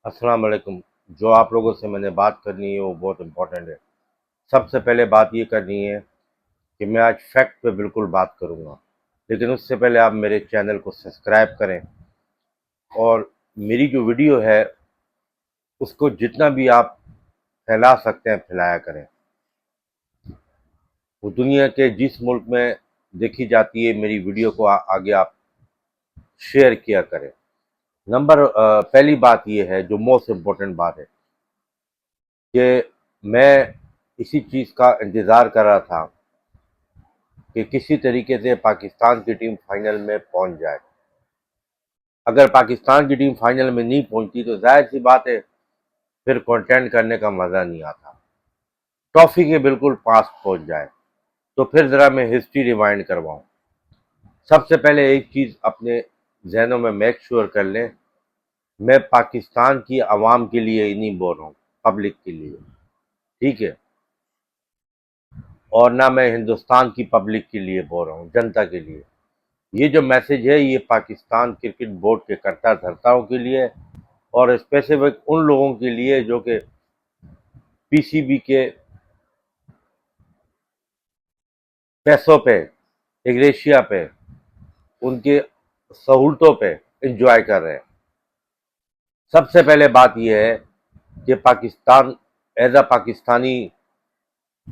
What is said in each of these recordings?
अस्सलाम वालेकुम। जो आप लोगों से मैंने बात करनी है वो बहुत इम्पोर्टेंट है। सबसे पहले बात ये करनी है कि मैं आज फैक्ट पे बिल्कुल बात करूँगा, लेकिन उससे पहले आप मेरे चैनल को सब्सक्राइब करें और मेरी जो वीडियो है उसको जितना भी आप फैला सकते हैं फैलाया करें। वो दुनिया के जिस मुल्क में देखी जाती है मेरी वीडियो को आगे आप शेयर किया करें। पहली बात ये है, जो मोस्ट इम्पोर्टेंट बात है, कि मैं इसी चीज़ का इंतज़ार कर रहा था कि किसी तरीके से पाकिस्तान की टीम फाइनल में पहुंच जाए। अगर पाकिस्तान की टीम फाइनल में नहीं पहुंचती तो जाहिर सी बात है फिर कंटेंट करने का मज़ा नहीं आता। ट्रॉफी के बिल्कुल पास पहुंच जाए तो फिर ज़रा मैं हिस्ट्री रिवाइंड करवाऊं। सबसे पहले एक चीज़ अपने जहनों में मेक श्योर कर लें, मैं पाकिस्तान की आवाम के लिए ही नहीं बोल रहा हूँ, पब्लिक के लिए, ठीक है? और ना मैं हिंदुस्तान की पब्लिक के लिए बोल रहा हूँ, जनता के लिए। ये जो मैसेज है ये पाकिस्तान क्रिकेट बोर्ड के कर्ता धर्ताओं के लिए और स्पेसिफिक उन लोगों के लिए जो कि पीसीबी के पैसों पे, एग्रेशिया पे, उनके सहूलतों पे एंजॉय कर रहे हैं। सबसे पहले बात यह है कि पाकिस्तान, एज अ पाकिस्तानी,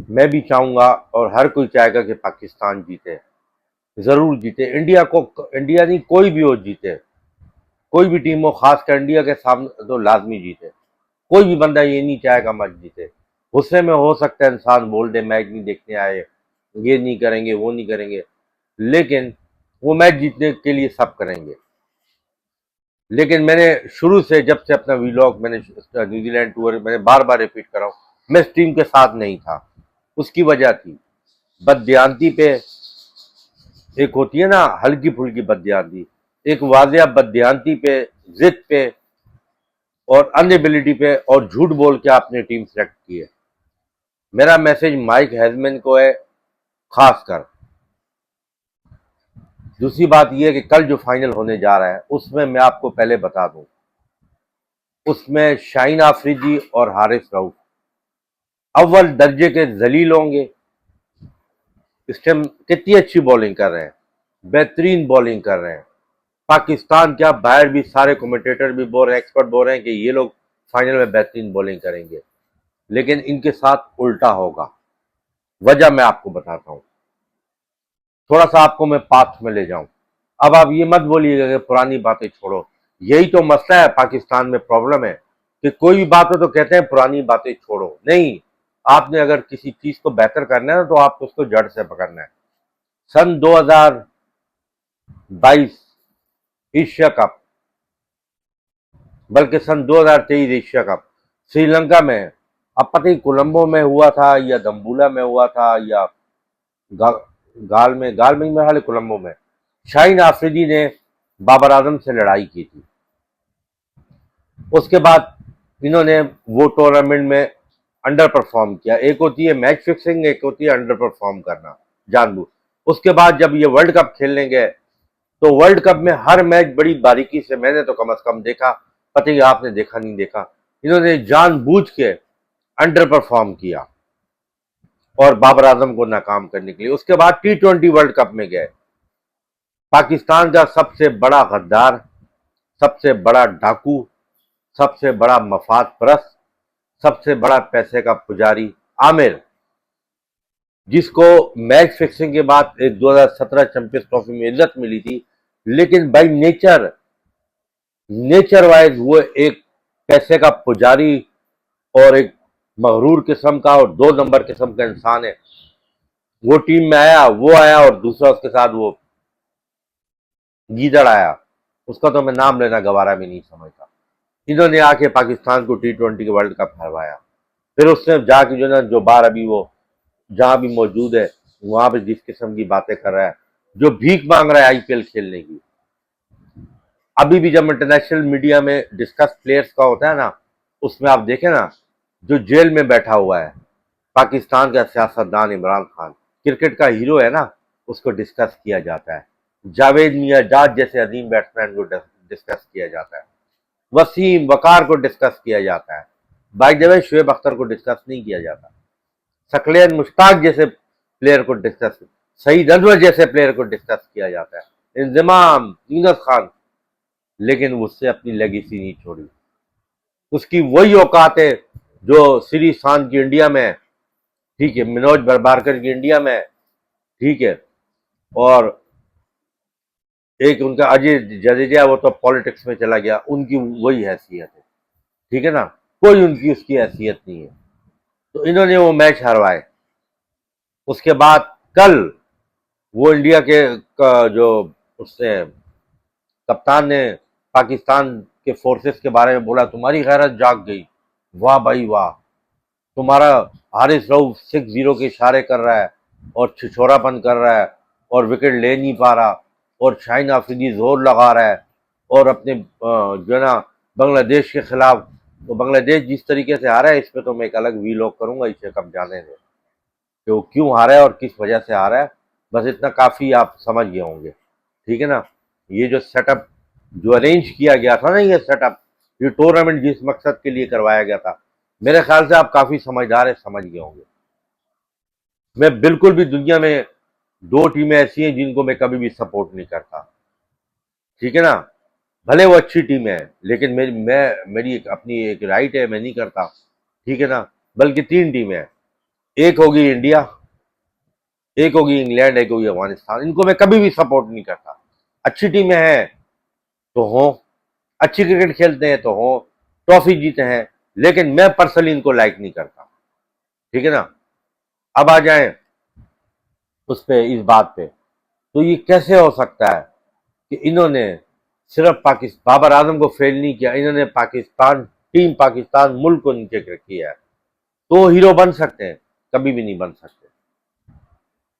मैं भी चाहूँगा और हर कोई चाहेगा कि पाकिस्तान जीते, ज़रूर जीते। इंडिया नहीं, कोई भी हो जीते, कोई भी टीम हो, खासकर इंडिया के सामने तो लाजमी जीते। कोई भी बंदा ये नहीं चाहेगा मैच जीते। गुस्से में हो सकता है इंसान बोल दे मैच नहीं देखने आए, ये नहीं करेंगे, वो नहीं करेंगे, लेकिन वो मैच जीतने के लिए सब करेंगे। लेकिन मैंने शुरू से, जब से अपना वीलॉग मैंने न्यूजीलैंड टूर, मैंने बार बार रिपीट कर रहा हूँ, मैं इस टीम के साथ नहीं था। उसकी वजह थी बददियांती पे। एक होती है ना हल्की फुल्की बददियांती, एक वाजिया बददियांती पे, जिद पे और अनएबिलिटी पे और झूठ बोल के आपने टीम सेलेक्ट की है। मेरा मैसेज माइक हेजमैन को है खासकर। दूसरी बात यह है कि कल जो फाइनल होने जा रहा है उसमें मैं आपको पहले बता दूं, उसमें शाहीन आफरीदी और हारिस रऊफ अव्वल दर्जे के जलील होंगे। इस टाइम कितनी अच्छी बॉलिंग कर रहे हैं, बेहतरीन बॉलिंग कर रहे हैं। पाकिस्तान क्या, बाहर भी सारे कमेंटेटर भी बोल रहे हैं, एक्सपर्ट बोल रहे हैं कि ये लोग फाइनल में बेहतरीन बॉलिंग करेंगे, लेकिन इनके साथ उल्टा होगा। वजह मैं आपको बताता हूं। थोड़ा सा आपको मैं पाथ में ले जाऊं। अब आप ये मत बोलिएगा कि पुरानी बातें छोड़ो। यही तो मसला है, पाकिस्तान में प्रॉब्लम है कि कोई भी बात हो तो कहते हैं पुरानी बातें छोड़ो। नहीं, आपने अगर किसी चीज को बेहतर करना है तो आपको उसको जड़ से पकड़ना है। सन 2022 एशिया कप, बल्कि सन 2023 एशिया कप श्रीलंका में, अब पता नहीं कोलंबो में हुआ था या दम्बुला में हुआ था या गा, गाल में ही, मेरे ख्याल है कोलंबो में, शाहीन आफरीदी ने बाबर आजम से लड़ाई की थी। उसके बाद इन्होंने वो टूर्नामेंट में अंडर परफॉर्म किया। एक होती है मैच फिक्सिंग, एक होती है अंडर परफॉर्म करना जानबूझ। उसके बाद जब ये वर्ल्ड कप खेलने गए तो वर्ल्ड कप में हर मैच बड़ी बारीकी से, मैंने तो कम से कम देखा, पता नहीं आपने देखा नहीं देखा, इन्होंने जानबूझ के अंडर परफॉर्म किया और बाबर आजम को नाकाम करने के लिए। उसके बाद T20 वर्ल्ड कप में गए। पाकिस्तान का सबसे बड़ा गद्दार, सबसे बड़ा डाकू, सबसे बड़ा मफाद परस्त, सबसे बड़ा पैसे का पुजारी आमिर, जिसको मैच फिक्सिंग के बाद एक 2017 चैंपियंस ट्रॉफी में इज्जत मिली थी, लेकिन बाई नेचर वाइज वो एक पैसे का पुजारी और एक मगरूर किस्म का और 2 नंबर किस्म का इंसान है। वो टीम में आया, वो आया और दूसरा उसके साथ वो गीदड़ आया, उसका तो मैं नाम लेना गवारा भी नहीं समझता। इन्होंने आके पाकिस्तान को T20 के वर्ल्ड कप हरवाया। फिर उसने जाके जो ना, जो बार अभी वो जहां भी मौजूद है वहां पे जिस किस्म की बातें कर रहा है, जो भीख मांग रहा है आईपीएल खेलने की। अभी भी जब इंटरनेशनल मीडिया में डिस्कस प्लेयर्स का होता है ना, उसमें आप देखें ना, जो जेल में बैठा हुआ है पाकिस्तान का सियासतदान इमरान खान, क्रिकेट का हीरो है ना, उसको डिस्कस किया जाता है। जावेद मियां जाट जैसे अजीम बैट्समैन को डिस्कस किया जाता है। वसीम वकार को डिस्कस किया जाता है। By the way Shoaib Akhtar को डिस्कस नहीं किया जाता। सकलेन मुश्ताक जैसे प्लेयर को डिस्कस, सईद अनवर जैसे प्लेयर को डिस्कस किया जाता है, इंजमाम, यूनुस खान, लेकिन उससे अपनी लेगेसी नहीं छोड़ी। उसकी वही औकात है जो श्री शान की इंडिया में, ठीक है, मनोज बरबारकर की इंडिया में, ठीक है, और एक उनका अजय जडेजा, वो तो पॉलिटिक्स में चला गया, उनकी वही हैसियत है, ठीक है ना, कोई उनकी उसकी हैसियत नहीं है। तो इन्होंने वो मैच हरवाए। उसके बाद कल वो इंडिया के जो उसने कप्तान ने पाकिस्तान के फोर्सेस के बारे में बोला, तुम्हारी गैरत जाग गई, वाह भाई वाह, तुम्हारा हारिस रऊफ 6-0 के इशारे कर रहा है और छिछोरापन कर रहा है और विकेट ले नहीं पा रहा, और शाहीन आफरीदी जोर लगा रहा है, और अपने जो है ना बांग्लादेश के खिलाफ, तो बांग्लादेश जिस तरीके से हारा है, इस पर तो मैं एक अलग वीलॉग करूंगा, इसे कब जाने दें कि वो क्यों हारा है और किस वजह से हारा है। बस इतना काफ़ी आप समझ गए होंगे, ठीक है ना। ये जो सेटअप जो अरेंज किया गया था ना, ये सेटअप, ये टूर्नामेंट जिस मकसद के लिए करवाया गया था, मेरे ख्याल से आप काफ़ी समझदार है, समझ गए होंगे। मैं बिल्कुल भी दुनिया में दो टीमें ऐसी हैं जिनको मैं कभी भी सपोर्ट नहीं करता, ठीक है ना, भले वो अच्छी टीम है, लेकिन मेरी अपनी एक राइट है, मैं नहीं करता, ठीक है ना। बल्कि तीन टीमें हैं, एक होगी इंडिया, एक होगी इंग्लैंड, एक होगी अफगानिस्तान, इनको मैं कभी भी सपोर्ट नहीं करता। अच्छी टीमें हैं तो हो, अच्छी क्रिकेट खेलते हैं तो हो, ट्रॉफी जीते हैं, लेकिन मैं पर्सनली इनको लाइक नहीं करता, ठीक है ना। अब आ जाए उस पे, इस बात पे, तो ये कैसे हो सकता है कि इन्होंने सिर्फ पाकिस्तान, बाबर आजम को फेल नहीं किया, इन्होंने पाकिस्तान टीम, पाकिस्तान मुल्क को नीचे किया है, तो हीरो बन सकते हैं, कभी भी नहीं बन सकते।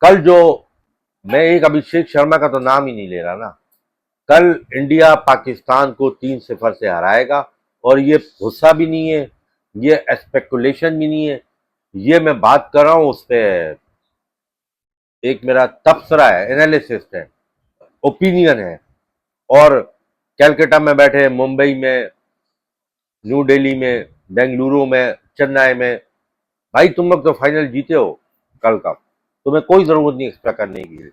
कल जो, मैं एक अभिषेक शर्मा का तो नाम ही नहीं ले रहा ना, कल इंडिया पाकिस्तान को 3-0 से हराएगा, और ये गुस्सा भी नहीं है, ये स्पेकुलेशन भी नहीं है, ये मैं बात कर रहा हूं उस पर, एक मेरा तबसरा है, एनालिसिस है, ओपिनियन है। और कैलकाटा में बैठे, मुंबई में, न्यू दिल्ली में, बेंगलुरु में, चेन्नई में, भाई तुम लोग तो फाइनल जीते हो कल का, तुम्हें कोई जरूरत नहीं एक्स्ट्रा करने की।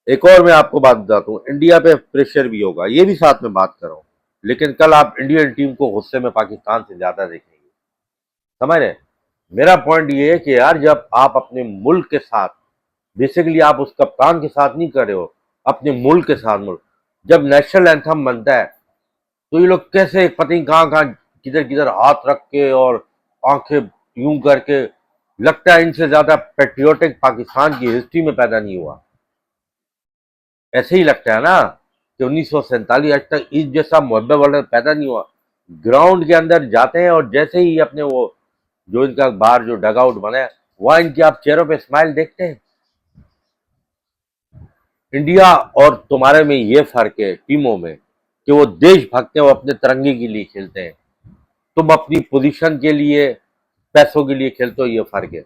एक और मैं आपको बात बताता हूँ, इंडिया पे प्रेशर भी होगा, ये भी साथ में बात कर रहा हूँ, लेकिन कल आप इंडियन टीम को गुस्से में पाकिस्तान से ज्यादा देखेंगे, समझ रहे। मेरा पॉइंट ये है कि यार, जब आप अपने मुल्क के साथ, बेसिकली आप उस कप्तान के साथ नहीं कर रहे हो, अपने मुल्क के साथ, मुल्क जब नेशनल एंथम बनता है, तो ये लोग कैसे पता नहीं कहाँ कहाँ, किधर किधर हाथ रख के और आंखें यूं करके, लगता है इनसे ज्यादा पेट्रियोटिक पाकिस्तान की हिस्ट्री में पैदा नहीं हुआ। ऐसे ही लगता है ना कि 1947 आज तक इस जैसा मुहब्बत वाला पैदा नहीं हुआ। ग्राउंड के अंदर जाते हैं और जैसे ही अपने वो जो इनका बाहर जो डग आउट बना है, वहां इनके आप चेहरों पे स्माइल देखते हैं। इंडिया और तुम्हारे में ये फर्क है टीमों में कि वो देशभक्त हैं, वो अपने तिरंगे के लिए खेलते हैं, तुम अपनी पोजीशन के लिए, पैसों के लिए खेलते हो, ये फर्क है।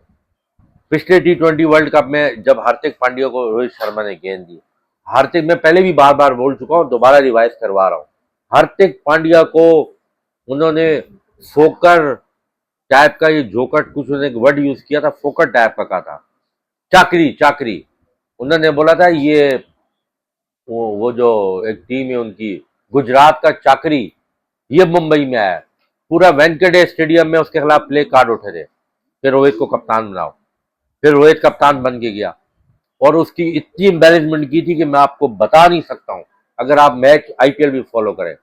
पिछले T20 वर्ल्ड कप में जब हार्दिक पांड्या को रोहित शर्मा ने गेंद दी, हार्दिक, मैं पहले भी बार बार बोल चुका हूं, दोबारा रिवाइज करवा रहा हूं, हार्दिक पांड्या को उन्होंने फोकर टाइप का, ये जोकर कुछ उन्होंने वर्ड यूज किया था, फोकर टाइप का कहा था, चाकरी चाकरी, उन्होंने बोला था ये, वो जो एक टीम है उनकी, गुजरात का चाकरी, ये मुंबई में आया, पूरा वेंकटेश स्टेडियम में उसके खिलाफ प्ले कार्ड उठे थे, फिर रोहित को कप्तान बनाओ, फिर रोहित कप्तान बन के गया, और उसकी इतनी एम्बेरसमेंट की थी कि मैं आपको बता नहीं सकता हूं, अगर आप मैच आईपीएल भी फॉलो करें।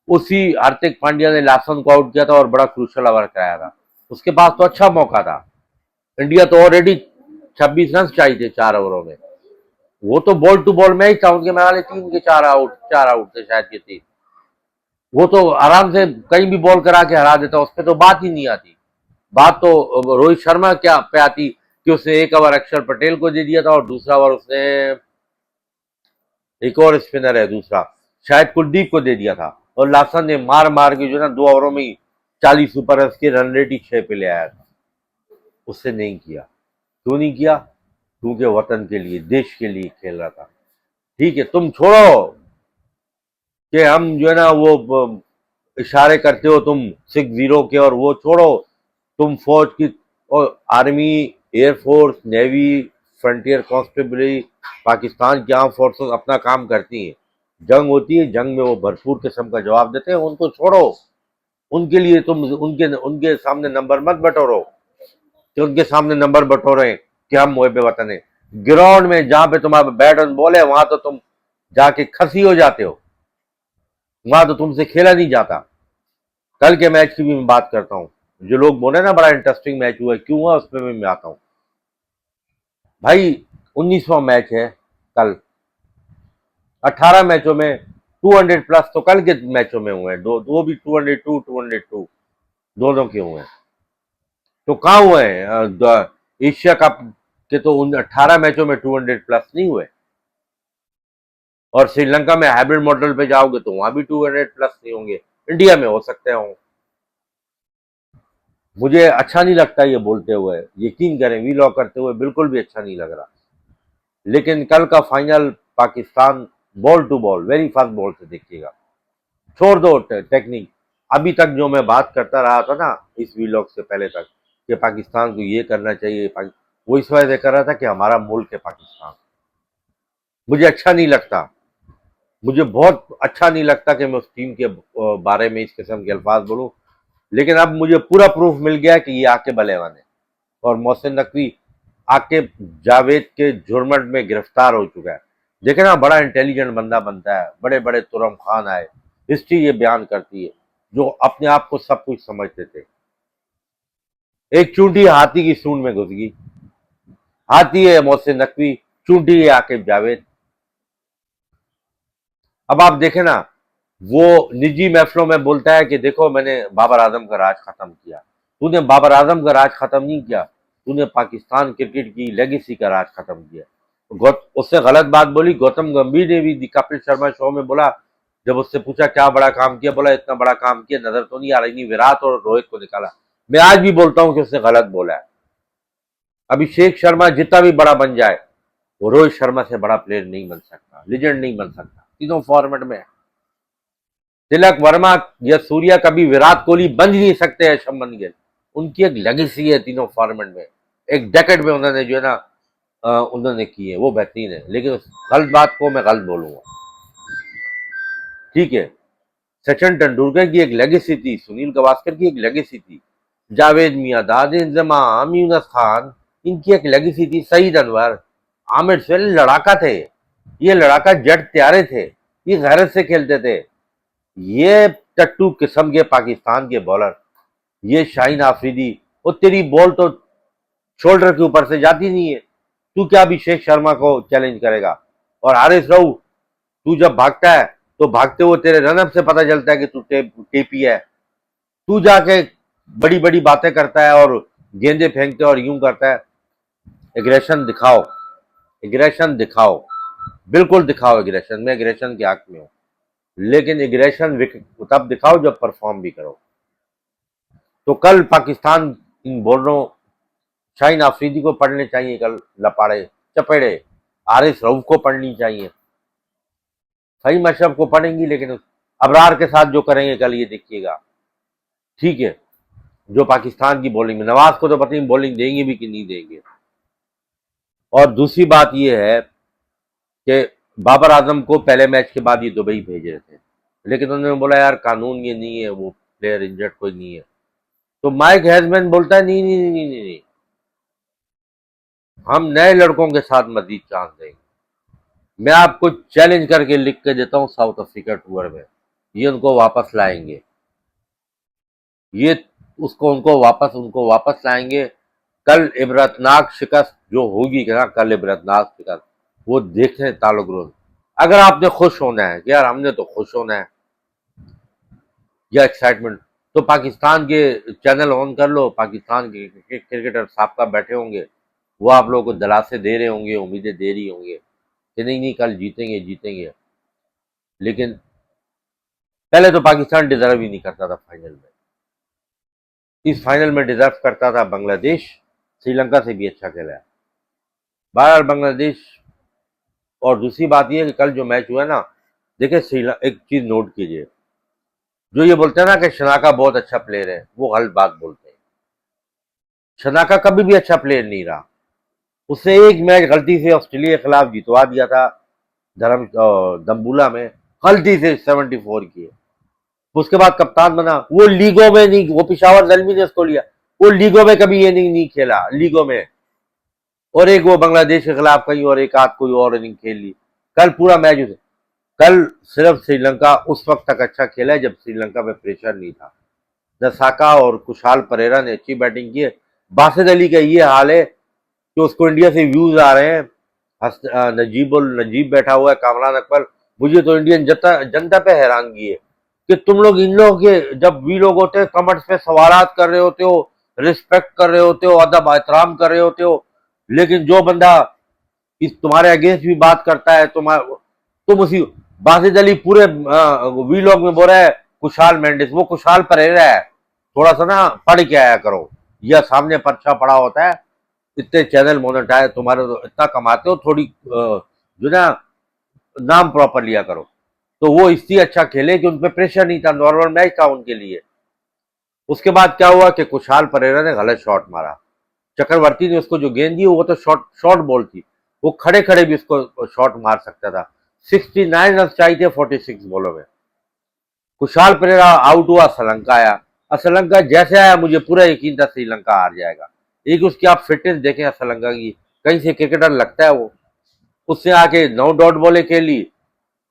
उसी हार्दिक पांड्या ने लासन को आउट किया था और बड़ा क्रूशल ओवर कराया था, उसके पास तो अच्छा मौका था, इंडिया तो ऑलरेडी 26 रन चाहिए थे 4 ओवरों में, वो तो बॉल टू बॉल मैच था, उनके मेरे 3 के 4 आउट थे शायद के 3, वो तो आराम से कहीं भी बॉल करा के हरा देता, उस पर तो बात ही नहीं आती। बात तो रोहित शर्मा क्या पे आती कि उसने एक ओवर अक्षर पटेल को दे दिया था, और दूसरा ओवर उसने, एक और स्पिनर है दूसरा, शायद कुलदीप को दे दिया था, और लासन ने मार मार के जो ना 2 ओवरों में ही 40 सुपर रन की रन रेट ही 6 पे ले आया था। उससे नहीं किया, क्यों नहीं किया? क्योंकि वतन के लिए, देश के लिए खेल रहा था। ठीक है, तुम छोड़ो कि हम जो है ना वो इशारे करते हो तुम 6-0 के, और वो छोड़ो, तुम फौज की और army, air force, navy, frontier constabulary, Pakistan की आर्म फोर्सेस अपना काम करती हैं। जंग होती है, जंग में वो भरपूर किस्म का जवाब देते हैं, उनको छोड़ो। उनके लिए तुम उनके उनके सामने नंबर मत बटोरो कि उनके सामने नंबर बटोरे कि हम मुहब्बे वतन है। ग्राउंड में जहां पे तुम्हारा बैट एंड बॉल है, वहां तो तुम जाके खसी हो जाते हो, वहां तो तुमसे खेला नहीं जाता। कल के मैच की भी मैं बात करता हूँ। जो लोग बोले ना बड़ा इंटरेस्टिंग मैच हुआ, क्यों हुआ, उस पर मैं आता हूँ। भाई 19वां मैच है कल। 18 मैचों में 200 प्लस तो कल के मैचों में हुए हैं, दो भी 202 202 दोनों के हुए हैं। तो कहाँ हुए हैं एशिया कप के? तो उन 18 मैचों में 200 प्लस नहीं हुए। और श्रीलंका में हाइब्रिड मॉडल पे जाओगे तो वहां भी 200 प्लस नहीं होंगे। इंडिया में हो सकते हो। मुझे अच्छा नहीं लगता ये बोलते हुए, यकीन करें, वी लॉक करते हुए बिल्कुल भी अच्छा नहीं लग रहा। लेकिन कल का final Pakistan ball to ball, very fast ball से देखिएगा। छोड़ दो टेक्निक। अभी तक जो मैं बात करता रहा था ना इस वीलॉग से पहले तक, कि पाकिस्तान को ये करना चाहिए, वो इस वजह से कर रहा था कि हमारा मुल्क है पाकिस्तान। मुझे अच्छा नहीं लगता, मुझे बहुत अच्छा नहीं लगता कि मैं उस टीम के बारे में इस किस्म के अल्फाज बोलूं। लेकिन अब मुझे पूरा प्रूफ मिल गया कि ये आके बलेवन है, और मोहसिन नकवी आके जावेद के जुर्मट में गिरफ्तार हो चुका है। देखे ना, बड़ा इंटेलिजेंट बंदा बनता है। बड़े बड़े तुरम खान आए, हिस्ट्री ये बयान करती है, जो अपने आप को सब कुछ समझते थे। एक चूंटी हाथी की सूंड में घुस गई। हाथी है मोहसिन नकवी, चूंटी है आकिब जावेद। अब आप देखें ना, वो निजी महफिलों में बोलता है कि देखो मैंने बाबर आजम का राज खत्म किया। तूने बाबर आजम का राज खत्म नहीं किया, तूने पाकिस्तान क्रिकेट की लेगेसी का राज खत्म किया। उससे गलत बात बोली गौतम गंभीर ने भी कपिल शर्मा शो में बोला। जब उससे पूछा क्या बड़ा काम किया, बोला इतना बड़ा काम किया नजर तो नहीं आ रही, नहीं विराट और रोहित को निकाला। मैं आज भी बोलता हूं कि उसने गलत बोला है। अभिषेक शर्मा जितना भी बड़ा बन जाए, वो रोहित शर्मा से बड़ा प्लेयर नहीं बन सकता, लीजेंड नहीं बन सकता तीनों फॉर्मेट में। तिलक वर्मा या सूर्या कभी विराट कोहली बन ही नहीं सकते हैं, शमन गिल। उनकी एक लेगेसी है तीनों फॉर्मेट में। एक डेकेड में उन्होंने जो है ना उन्होंने की है, वो बेहतरीन है। लेकिन उस गलत बात को मैं गलत बोलूंगा, ठीक है। सचिन तेंदुलकर की एक लेगेसी थी, सुनील गावस्कर की एक लेगेसी थी, जावेद मियांदाद इंजमाम यूनस खान, इनकी एक लेगेसी थी, सईद अनवर, आमिर सुहेल लड़ाका थे। ये लड़ाका जट त्यारे थे, ये गैरत से खेलते थे। ये टट्टू किस्म के पाकिस्तान के बॉलर, ये शाहीन आफरीदी, वो तेरी बॉल तो शोल्डर के ऊपर से जाती नहीं है। तू क्या अभिषेक शर्मा को चैलेंज करेगा? और हारिस राऊ, तू जब भागता है तो भागते हुए तेरे रनअप से पता चलता है कि तू टेपी है। तू जाके बड़ी बड़ी बातें करता है और गेंदे फेंकते और यूं करता है। एग्रेशन दिखाओ, एग्रेशन दिखाओ, बिल्कुल दिखाओ एग्रेशन। मैं एग्रेशन के हक में हूं, लेकिन एग्रेशन तब दिखाओ जब परफॉर्म भी करो। तो कल पाकिस्तान, इन बॉलरों, शाहीन आफरीदी को पढ़ने चाहिए कल लपाड़े चपेड़े, आरिस रऊफ को पढ़नी चाहिए, फहीम अशरफ को पढ़ेंगी, लेकिन अबरार के साथ जो करेंगे कल ये देखिएगा, ठीक है। जो पाकिस्तान की बॉलिंग में, नवाज को तो पता नहीं बॉलिंग देंगे भी कि नहीं देंगे। और दूसरी बात यह है कि बाबर आजम को पहले मैच के बाद ये दुबई भेज रहे थे, लेकिन उन्होंने बोला यार कानून ये नहीं है, वो प्लेयर इंजर्ड कोई नहीं है। तो माइक हैजमैन बोलता है नहीं नहीं नहीं नहीं नहीं, हम नए लड़कों के साथ मजीद चांस देंगे। मैं आपको चैलेंज करके लिख के देता हूं, साउथ अफ्रीका टूर में ये उनको वापस लाएंगे। ये उनको वापस लाएंगे। कल इबरतनाक शिकस्त जो होगी ना, कल इबरतनाक शिकस्त वो देखने ताल्लुक रोज। अगर आपने खुश होना है कि यार हमने तो खुश होना है, या एक्साइटमेंट, तो पाकिस्तान के चैनल ऑन कर लो। पाकिस्तान के क्रिकेटर साहब बैठे होंगे, वो आप लोगों को दिलासे दे रहे होंगे, उम्मीदें दे रही होंगे कि नहीं नहीं कल जीतेंगे जीतेंगे। लेकिन पहले तो पाकिस्तान डिजर्व ही नहीं करता था फाइनल में। इस फाइनल में डिजर्व करता था बांग्लादेश, श्रीलंका से भी अच्छा खेला है बहरहाल बांग्लादेश। और दूसरी बात यह है कि कल जो मैच हुआ ना, देखिए श्रीलंका, एक चीज नोट कीजिए, जो ये बोलते हैं ना कि शनाका बहुत अच्छा प्लेयर है, वो गलत बात बोलते हैं। शनाका कभी भी अच्छा प्लेयर नहीं रहा। उससे एक मैच गलती से ऑस्ट्रेलिया के खिलाफ जितवा दिया था दम्बुला में, गलती से 74 की। उसके बाद कप्तान बना, वो लीगों में नहीं, वो पिशावर जलमी ने उसको लिया, वो लीगों में कभी ये नहीं खेला लीगों में। और एक वो बांग्लादेश के खिलाफ कहीं और एक आध कोई और इनिंग खेल ली। कल पूरा मैच उसे, कल सिर्फ श्रीलंका उस वक्त तक अच्छा खेला है जब श्रीलंका पे प्रेशर नहीं था। नसाका और कुशाल परेरा ने अच्छी बैटिंग की है। बासित अली का ये हाल है कि उसको इंडिया से व्यूज आ रहे हैं। नजीब बैठा हुआ है, कामरान अकबर। मुझे तो इंडियन जनता पे हैरानगी है कि तुम लोग इन लोगों के, जब वी लोग होते हैं कमेंट्स पे सवालात कर रहे होते हो, रिस्पेक्ट कर रहे होते हो, अदब एहतराम कर रहे होते हो, लेकिन जो बंदा इस तुम्हारे अगेंस्ट भी बात करता है, तुम उसी बासित अली पूरे वी लोग में बोल रहा है कुशाल मेंडिस, वो कुशाल परेरा है। थोड़ा सा ना पढ़ के आया करो, यह सामने पर्चा पड़ा होता है। इतने चैनल मोनेटाइज तुम्हारे, तो इतना कमाते हो, थोड़ी जो ना नाम प्रॉपर लिया करो। तो वो इसलिए अच्छा खेले कि उनपे प्रेशर नहीं था, नॉर्मल मैच था उनके लिए। उसके बाद क्या हुआ कि कुशाल परेरा ने गलत शॉट मारा, चक्रवर्ती ने उसको जो गेंद दी वो तो शॉर्ट बॉल थी, वो खड़े खड़े भी उसको शॉट मार सकता था। 69 रन चाहिए थे 46 बॉलों में। कुशाल परेरा आउट हुआ, श्रीलंका आया। और श्रीलंका जैसे आया मुझे पूरा यकीन था श्रीलंका हार जाएगा। एक उसकी आप फिटनेस देखें श्रीलंका की, कहीं से क्रिकेटर लगता है वो। उसने आके 9 डॉट बॉलें खेली।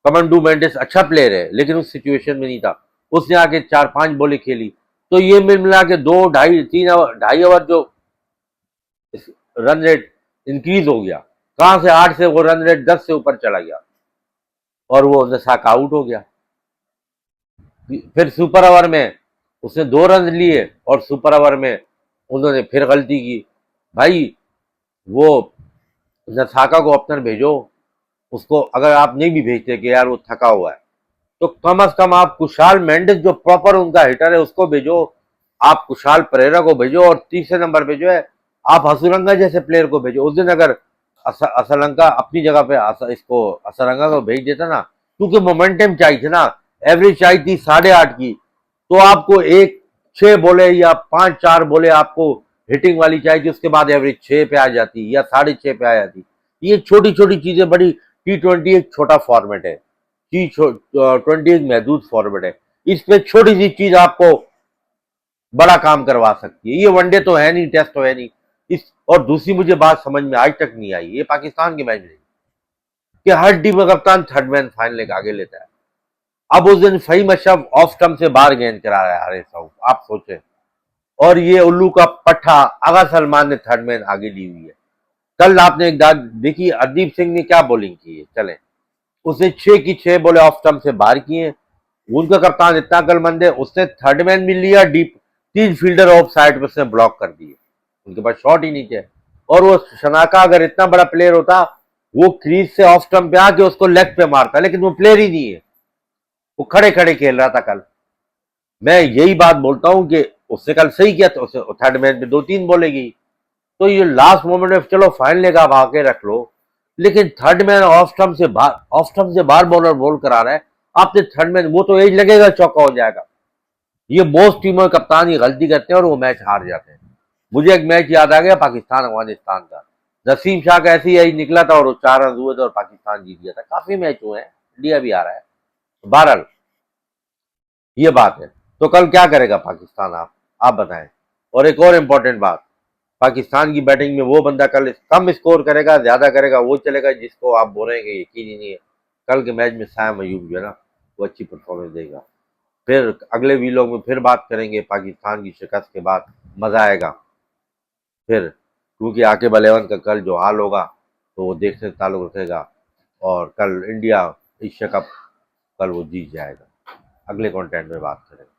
कमंडू मेंडिस अच्छा प्लेयर है लेकिन उस सिचुएशन में नहीं था। उसने आके 4-5 बॉलें खेली, तो ये मिला के 2 ढाई 3 2.5 ओवर जो रन रेट इंक्रीज हो गया, कहां से 8 से वो रन रेट 10 से ऊपर चला गया और वो नसाक आउट हो गया। फिर सुपर ओवर में उसने 2 रन लिए और सुपर ओवर में उन्होंने फिर गलती की। भाई वो नसाका को ओपनर भेजो, उसको अगर आप नहीं भी भेजते कि यार वो थका हुआ है, तो कम से कम आप कुशाल मेंडिस जो प्रॉपर उनका हिटर है उसको भेजो। आप कुशाल परेरा को भेजो और तीसरे नंबर पे जो है आप हसुरंगा जैसे प्लेयर को भेजो। उस दिन अगर असलंका अपनी जगह पे इसको असलंगा को भेज देता ना, क्योंकि मोमेंटम चाहिए थी ना, एवरेज चाहिए थी 8.5 की, तो आपको एक 6 बोले या 5-4 बोले आपको हिटिंग वाली चाहिए थी, उसके बाद एवरेज 6 पे आ जाती या 6.5 पे आ जाती। ये छोटी छोटी चीजें बड़ी, T20 एक छोटा फॉर्मेट है, T20 एक महदूद फॉर्मेट है, इस पे छोटी सी चीज आपको बड़ा काम करवा सकती है। ये वनडे तो है नहीं, टेस्ट तो है नहीं। इस और दूसरी मुझे बात समझ में आज तक नहीं आई, ये पाकिस्तान के मैच में कि हर टीम का कप्तान थर्ड मैन फाइनल आगे लेता है। अब उस दिन फहीम अशरफ ऑफ स्टंप से बाहर गेंद करा रहा है हरे साहब, आप सोचे। और ये उल्लू का पट्टा आगा सलमान ने थर्ड मैन आगे ली हुई है। कल आपने एक बात देखी, हरदीप सिंह ने क्या बॉलिंग की है, चले उसने 6 की 6 बॉले ऑफ स्टंप से बाहर किए। उनका कप्तान इतना अकलमंद है, उसने थर्ड मैन भी लिया, डीप 3 फील्डर ऑफ साइड पे उसने ब्लॉक कर दिए, उनके पास शॉट ही नहीं थे। और वो शनाका अगर इतना बड़ा प्लेयर होता, वो क्रीज से ऑफ स्टंप पे आके उसको लेग पे मारता, लेकिन वो प्लेयर ही नहीं है, वो खड़े खड़े खेल रहा था कल। मैं यही बात बोलता हूं कि उसने कल सही किया, तो थर्ड मैच में 2-3 बॉलें गई। तो ये लास्ट मोमेंट में चलो फाइनल का भागे रख लो, लेकिन थर्ड मैन ऑफ स्टंप से बाहर बॉलर बॉल करा रहा है, आपने थर्ड मैन, वो तो एज लगेगा चौका हो जाएगा। ये मोस्ट टीमों के कप्तान ये गलती करते हैं और वो मैच हार जाते हैं। मुझे एक मैच याद आ गया पाकिस्तान अफगानिस्तान का, नसीम शाह का ऐसे ही निकला था और वो 4 रन हुए थे और पाकिस्तान जीत गया था। काफी मैच हुए हैं, इंडिया भी आ रहा है। बहरहाल ये बात है। तो कल क्या करेगा पाकिस्तान, आप बताएं। और एक और इम्पोर्टेंट बात, पाकिस्तान की बैटिंग में वो बंदा कल कम स्कोर करेगा, ज्यादा करेगा, वो चलेगा जिसको आप बोल रहे हैं कि यकीन ही नहीं है। कल के मैच में सायम अयूब जो है ना, वो अच्छी परफॉर्मेंस देगा। फिर अगले वीलॉग में फिर बात करेंगे पाकिस्तान की शिकस्त के बाद, मजा आएगा फिर, क्योंकि आके 11 का कल जो हाल होगा तो वो देखने से ताल्लुक रखेगा। और कल इंडिया एशिया कप कल वो जीत जाएगा। अगले कंटेंट में बात करेंगे।